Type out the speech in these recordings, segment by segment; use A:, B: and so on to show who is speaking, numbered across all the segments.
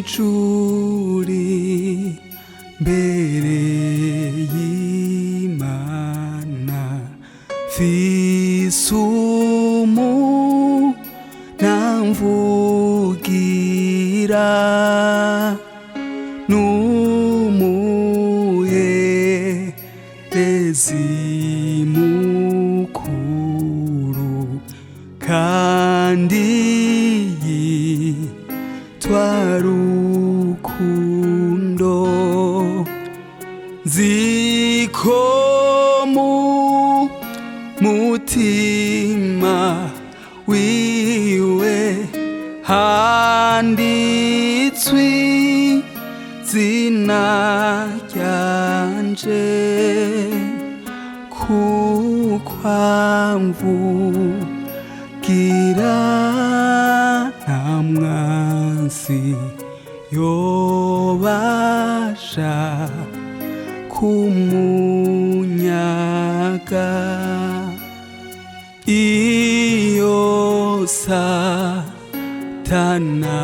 A: mwijuri mbere y'Imana fisumu namvugira n'umuherezi mukuru kandi yitwa Rukundo nziko mu mutima wiwe handitswe izina ryanje kuko amvugira nta mwansi yobasha kumunyaga iyo Satana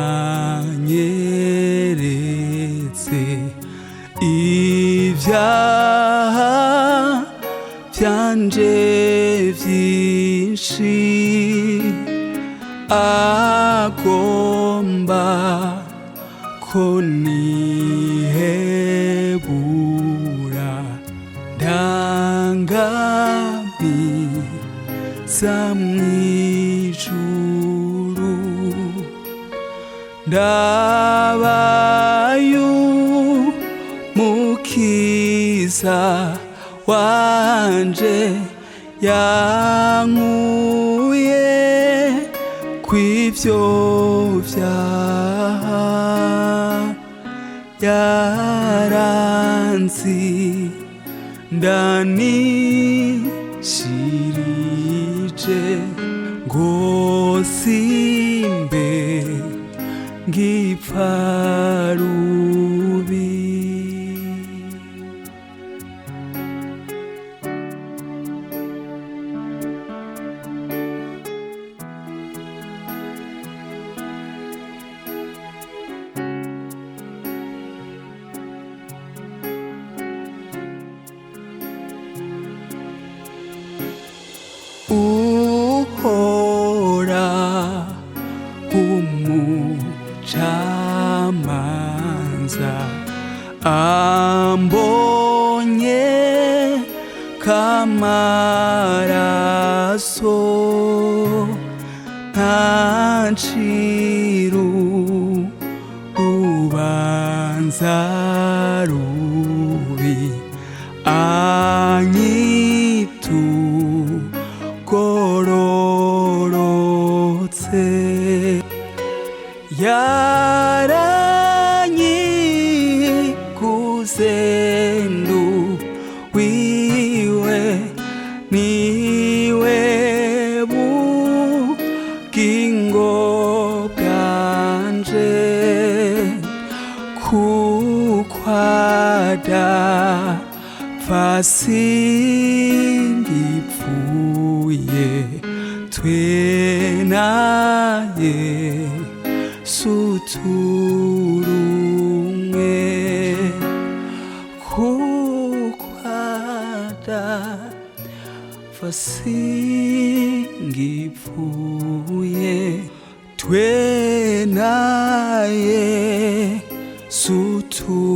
A: anyeretse ibyaha byanje byinshi agomba ko nihebura ndangamiza mwijuru ndabaye umukiza wanje yankuye kw'ivyo vyaha yaranzindanishirije ngo simbe ngipfa rubi. Uhora umucamanza ambonye kamaraso ntanciru ubanza rubi anyitu gororotse yaranyiguze ndu wiwe niwe bugingo bwanje kukwada fasingipfuye twenaye suturumwe kukwada fasingipfuye twenaye suturumwe